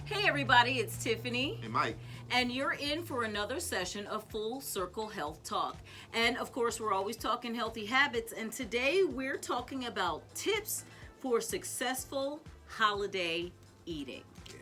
Hey everybody, it's Tiffany. Hey, Mike. And you're in for another session of Full Circle Health Talk. And of course, we're always talking healthy habits. And today we're talking about tips for successful holiday eating. Yeah.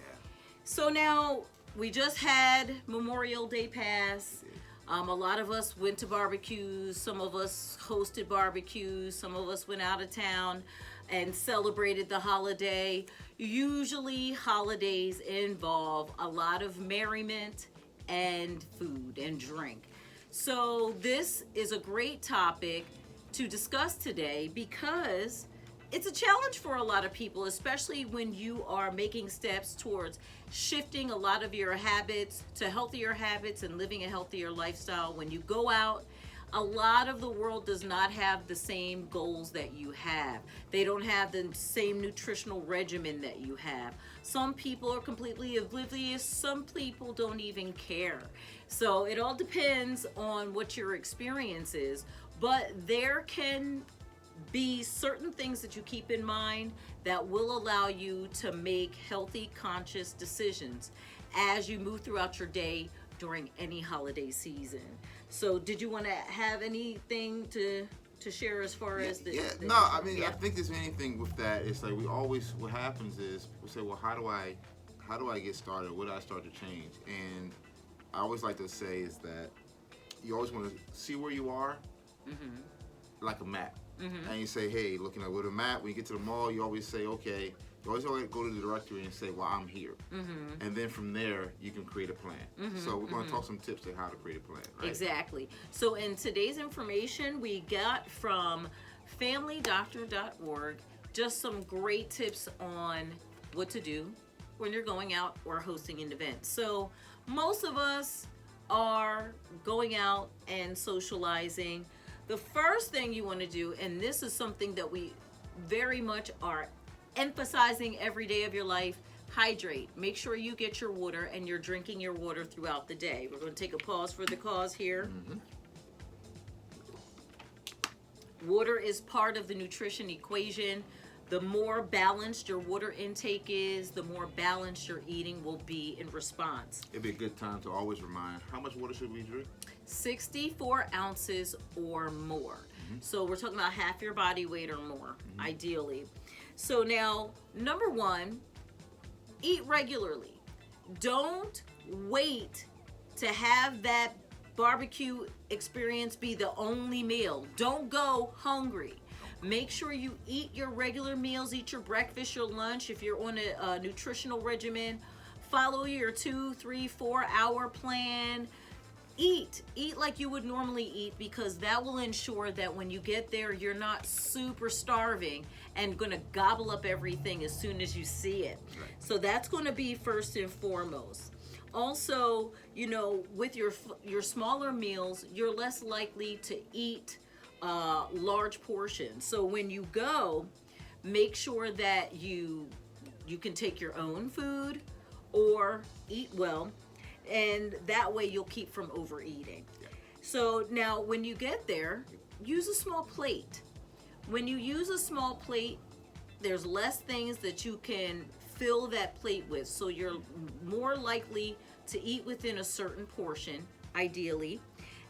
So now we just had Memorial Day pass. A lot of us went to barbecues. Some of us hosted barbecues. Some of us went out of town and celebrated the holiday. Usually holidays involve a lot of merriment and food and drink. So this is a great topic to discuss today because it's a challenge for a lot of people, especially when you are making steps towards shifting a lot of your habits to healthier habits and living a healthier lifestyle. When you go out, a lot of the world does not have the same goals that you have. They don't have the same nutritional regimen that you have. Some people are completely oblivious. Some people don't even care. So it all depends on what your experience is. But there can be certain things that you keep in mind that will allow you to make healthy, conscious decisions as you move throughout your day during any holiday season. So did you want to have anything to share as far as the I think there's anything with that. It's like what happens is we say, well, how do I get started? What do I start to change? And I always like to say is that you always want to see where you are, like a map. And you say, hey, looking at with a map, when you get to the mall, you always say, okay, you always go to the directory and say, well, I'm here. And then from there, you can create a plan. So we're going to talk some tips on how to create a plan, right? Exactly. So in today's information, we got from familydoctor.org just some great tips on what to do when you're going out or hosting an event. So most of us are going out and socializing. The first thing you want to do, and this is something that we very much are emphasizing every day of your life, hydrate. Make sure you get your water and you're drinking your water throughout the day. We're going to take a pause for the cause here. Water is part of the nutrition equation. The more balanced your water intake is, the more balanced your eating will be in response. It'd be a good time to always remind, how much water should we drink? 64 ounces or more. So we're talking about half your body weight or more, ideally. So now, number one, eat regularly. Don't wait to have that barbecue experience be the only meal. Don't go hungry. Make sure you eat your regular meals, eat your breakfast, your lunch. If you're on a nutritional regimen, follow your 2, 3, 4 hour plan. Eat like you would normally eat, because that will ensure that when you get there, you're not super starving and gonna gobble up everything as soon as you see it. Right. So that's gonna be first and foremost. Also, with your smaller meals, you're less likely to eat large portions. So when you go, make sure that you can take your own food or eat well, and that way you'll keep from overeating. So now when you get there, use a small plate. When you use a small plate, there's less things that you can fill that plate with, so you're more likely to eat within a certain portion, ideally.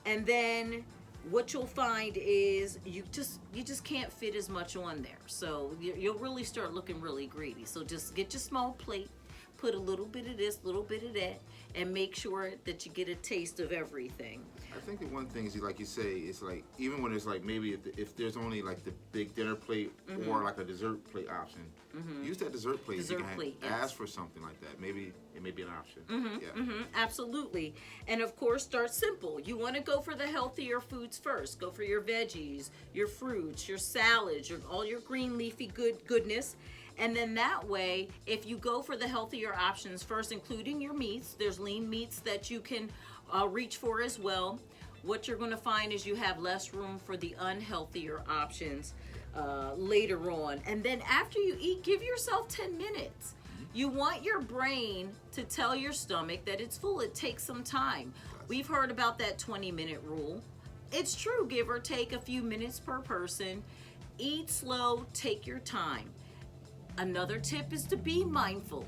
And then what you'll find is you just can't fit as much on there, so you'll really start looking really greedy. So just get your small plate, put a little bit of this, little bit of that, and make sure that you get a taste of everything. I think the one thing is, like you say, is like, even when it's like maybe if there's only like the big dinner plate or like a dessert plate option, use that dessert plate. Dessert you can plate, ask for something like that. Maybe it may be an option. Absolutely. And of course, start simple. You want to go for the healthier foods first. Go for your veggies, your fruits, your salads, all your green leafy goodness. And then that way, if you go for the healthier options first, including your meats, there's lean meats that you can reach for as well. What you're going to find is you have less room for the unhealthier options later on. And then after you eat, give yourself 10 minutes. You want your brain to tell your stomach that it's full. It takes some time. We've heard about that 20-minute rule. It's true, give or take a few minutes per person. Eat slow, take your time. Another tip is to be mindful.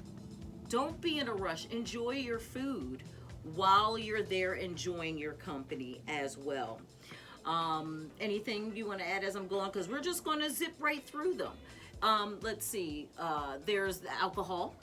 don't be in a rush. Enjoy your food while you're there enjoying your company as well. Anything you want to add as I'm going? Because we're just going to zip right through them. Let's see. There's the alcohol.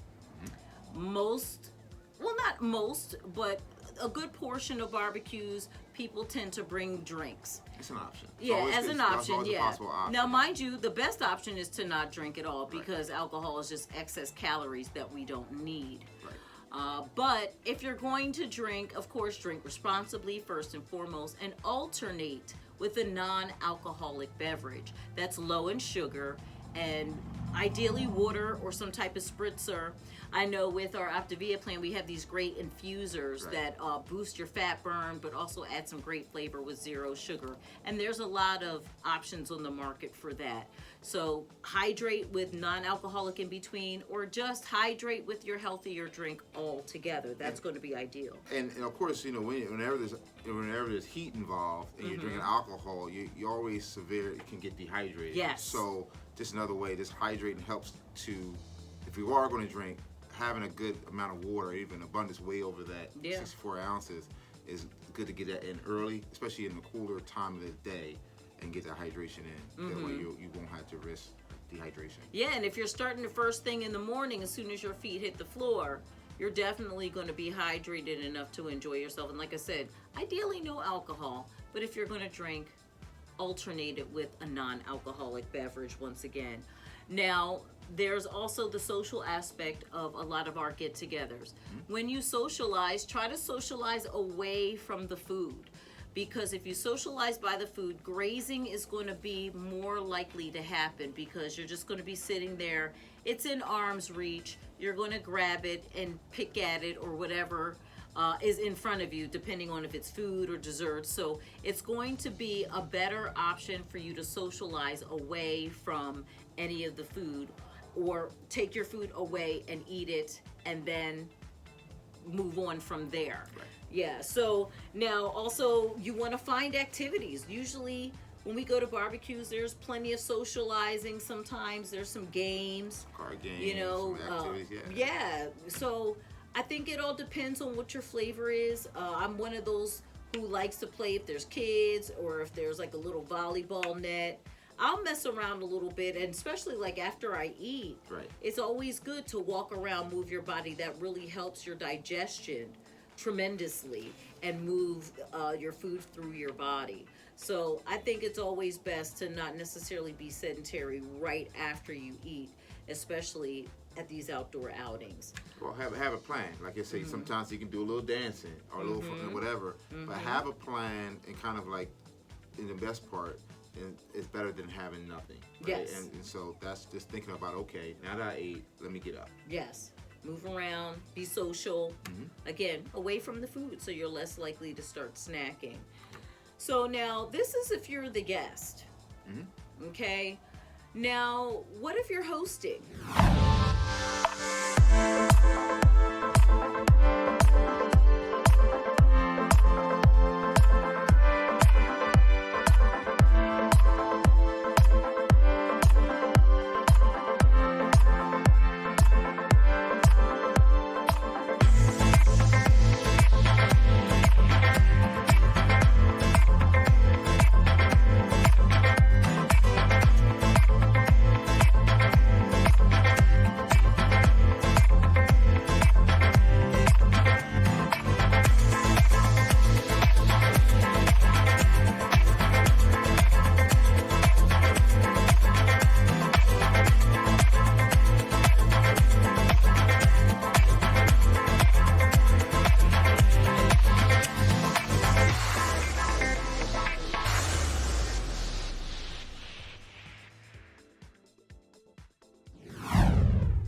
Not most, but a good portion of barbecues, people tend to bring drinks. It's an option. As an option, yeah. Option. Now, mind you, the best option is to not drink at all because alcohol is just excess calories that we don't need. Right. But if you're going to drink, of course, drink responsibly first and foremost, and alternate with a non-alcoholic beverage that's low in sugar, and ideally water or some type of spritzer. I know with our Optavia plan, we have these great infusers that boost your fat burn, but also add some great flavor with zero sugar. And there's a lot of options on the market for that. So hydrate with non-alcoholic in between, or just hydrate with your healthier drink altogether. That's going to be ideal. And of course, whenever there's heat involved and you're drinking alcohol, you always can get dehydrated. Yes. So just another way, this hydrating helps to, if you are going to drink, having a good amount of water, even abundance way over that 64 ounces, is good to get that in early, especially in the cooler time of the day, and get that hydration in. That way you won't have to risk dehydration. Yeah, and if you're starting the first thing in the morning, as soon as your feet hit the floor, you're definitely going to be hydrated enough to enjoy yourself. And like I said, ideally no alcohol, but if you're going to drink, alternate it with a non-alcoholic beverage once again. Now, there's also the social aspect of a lot of our get-togethers. When you socialize, try to socialize away from the food, because if you socialize by the food, grazing is going to be more likely to happen because you're just going to be sitting there. It's in arm's reach. You're going to grab it and pick at it or whatever is in front of you, depending on if it's food or dessert. So it's going to be a better option for you to socialize away from any of the food, or take your food away and eat it and then move on from there. Right. Yeah, so now also you want to find activities. Usually when we go to barbecues, there's plenty of socializing. Sometimes there's some games. Card games, some activities, yeah. So I think it all depends on what your flavor is. I'm one of those who likes to play if there's kids or if there's like a little volleyball net. I'll mess around a little bit, and especially like after I eat, it's always good to walk around, move your body. That really helps your digestion tremendously and move your food through your body. So I think it's always best to not necessarily be sedentary right after you eat, especially at these outdoor outings. Well, have a plan. Like I say, sometimes you can do a little dancing or a little whatever, but have a plan, and kind of like, in the best part, and it's better than having nothing. Right? Yes. And so that's just thinking about, okay, now that I ate, let me get up. Yes. Move around, be social. Again, away from the food, so you're less likely to start snacking. So now, this is if you're the guest. Okay? Now, what if you're hosting?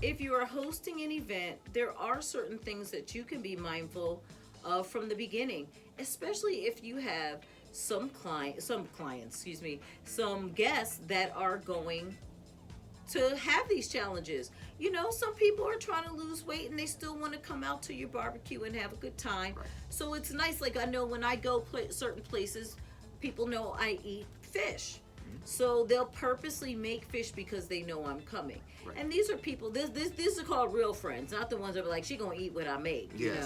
If you are hosting an event, there are certain things that you can be mindful of from the beginning, especially if you have some guests that are going to have these challenges. You know, some people are trying to lose weight and they still want to come out to your barbecue and have a good time. Right. So it's nice. Like, I know when I go certain places, people know I eat fish. So they'll purposely make fish because they know I'm coming. Right. And these are people. These are called real friends, not the ones that are like, she gonna eat what I make. You Yes.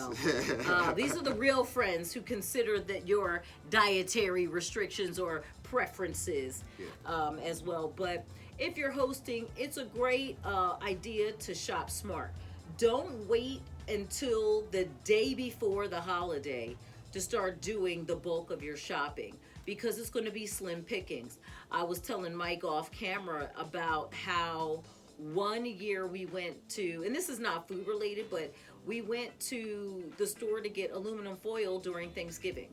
know, these are the real friends who consider that your dietary restrictions or preferences as well. But if you're hosting, it's a great idea to shop smart. Don't wait until the day before the holiday to start doing the bulk of your shopping, because it's going to be slim pickings. I was telling Mike off camera about how one year we went to, and this is not food related, but we went to the store to get aluminum foil during Thanksgiving.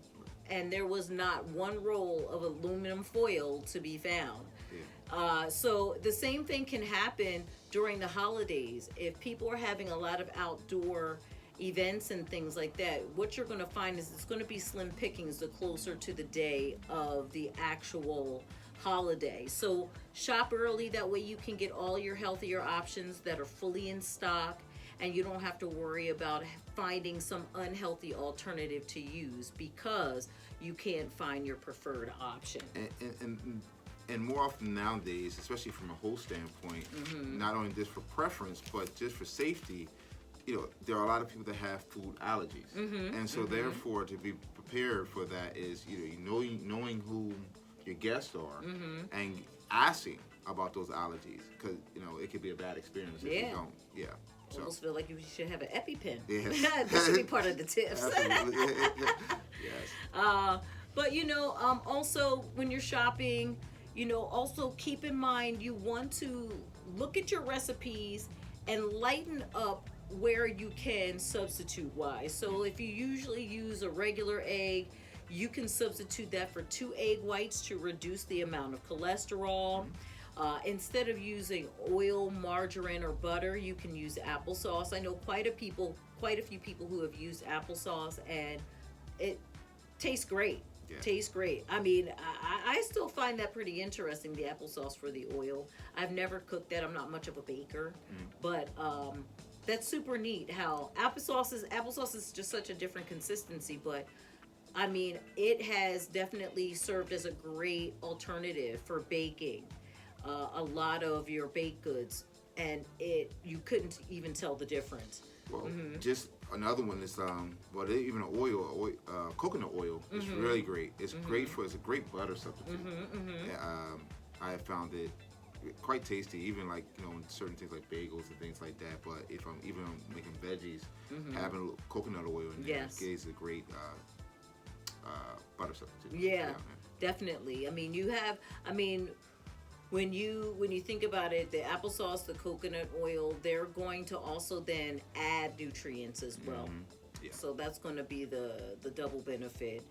And there was not one roll of aluminum foil to be found. So the same thing can happen during the holidays. If people are having a lot of outdoor events and things like that, what you're going to find is it's going to be slim pickings the closer to the day of the actual holiday. So shop early, that way you can get all your healthier options that are fully in stock, and you don't have to worry about finding some unhealthy alternative to use because you can't find your preferred option. And more often nowadays, especially from a host standpoint, not only just for preference, but just for safety, there are a lot of people that have food allergies. And so therefore, to be prepared for that is, knowing who your guests are and asking about those allergies, because, it could be a bad experience if you don't. Yeah. I almost feel like you should have an EpiPen. Yes. That should be part of the tips. Yes. But also when you're shopping, also keep in mind you want to look at your recipes and lighten up where you can substitute wise. So if you usually use a regular egg, you can substitute that for 2 egg whites to reduce the amount of cholesterol. Instead of using oil, margarine, or butter, you can use applesauce. I know quite a few people who have used applesauce, and it tastes great. Yeah. Tastes great. I mean, I still find that pretty interesting, the applesauce for the oil. I've never cooked that. I'm not much of a baker, but that's super neat how applesauce is just such a different consistency, but I mean, it has definitely served as a great alternative for baking a lot of your baked goods, and you couldn't even tell the difference. Well, just another one is even coconut oil is really great. It's it's a great butter substitute. I have found it quite tasty, even like in certain things like bagels and things like that. But if I'm making veggies, having a little coconut oil in there gives a great butter substitute. Yeah, definitely. I mean, when you think about it, the applesauce, the coconut oil, they're going to also then add nutrients as well. Yeah. So that's going to be the double benefit.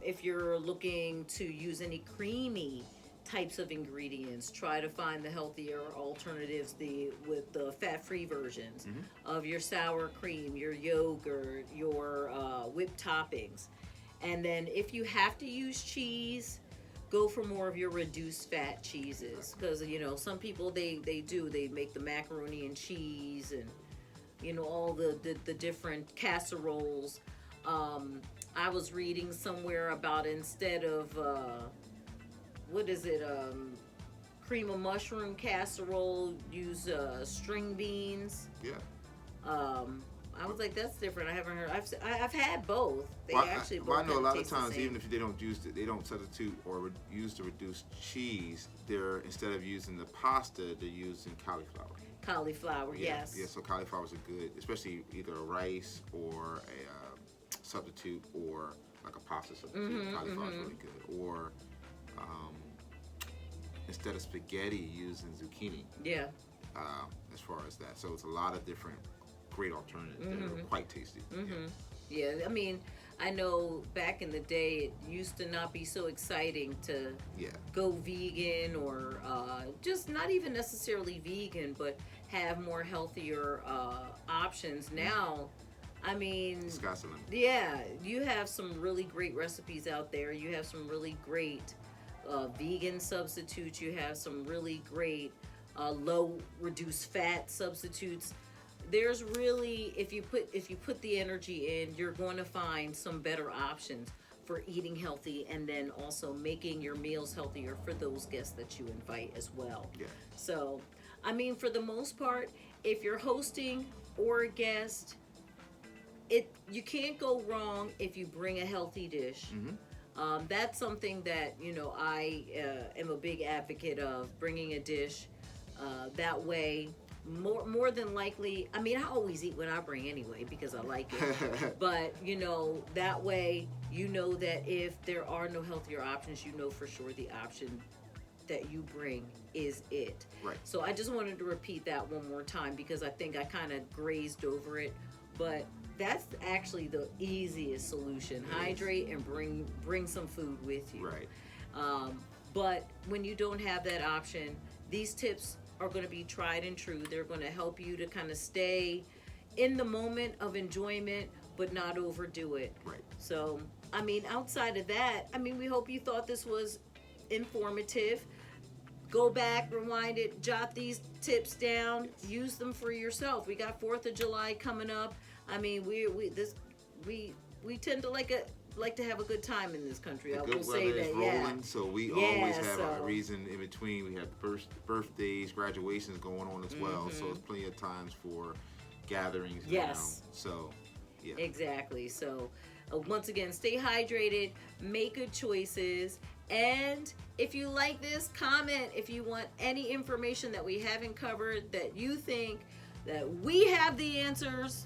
If you're looking to use any creamy types of ingredients, try to find the healthier alternatives with the fat-free versions of your sour cream, your yogurt, your whipped toppings. And then if you have to use cheese, go for more of your reduced fat cheeses, because some people they make the macaroni and cheese and all the different casseroles. I was reading somewhere about instead of cream of mushroom casserole, use string beans. Yeah. I was like, that's different. I haven't heard. I've had both. I know a lot of times, even if they don't substitute or use the reduced cheese, instead of using the pasta, they're using cauliflower. Cauliflower, yes. Yeah, so cauliflower is a good, especially either a rice or a substitute, or like a pasta substitute. Cauliflower is really good. Or instead of spaghetti, using zucchini. Yeah. As far as that, so it's a lot of different great alternatives that are quite tasty. Yeah, I mean, I know back in the day it used to not be so exciting to go vegan, or just not even necessarily vegan, but have more healthier options. Now, I mean, sky's the limit. Yeah, you have some really great recipes out there. You have some really great vegan substitutes. You have some really great low reduced fat substitutes. There's really, if you put the energy in, you're going to find some better options for eating healthy, and then also making your meals healthier for those guests that you invite as well. Yeah. So, I mean, for the most part, if you're hosting or a guest, you can't go wrong if you bring a healthy dish. That's something that, you know, I am a big advocate of, bringing a dish. That way, more than likely, I mean, I always eat what I bring anyway because I like it. But, you know, that way, you know that if there are no healthier options, you know for sure the option that you bring is it. Right. So I just wanted to repeat that one more time because I think I kind of grazed over it. But that's actually the easiest solution. Hydrate and bring some food with you. Right. But when you don't have that option, these tips are going to be tried and true. They're going to help you to kind of stay in the moment of enjoyment, but not overdo it. Right. So, I mean, outside of that, I mean, we hope you thought this was informative. Go back, rewind it, jot these tips down, use them for yourself. We got 4th of July coming up. I mean, we tend to like to have a good time in this country. The I good will weather say that, is rolling, so we always have a reason in between. We have birthdays, graduations going on as well, so it's plenty of times for gatherings. Yes. So, yeah. Exactly. So, once again, stay hydrated, make good choices, and if you like this, comment if you want any information that we haven't covered that you think that we have the answers.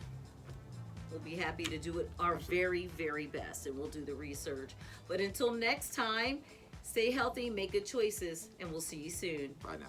We'll be happy to do it our very, very best, and we'll do the research. But until next time, stay healthy, make good choices, and we'll see you soon. Bye now.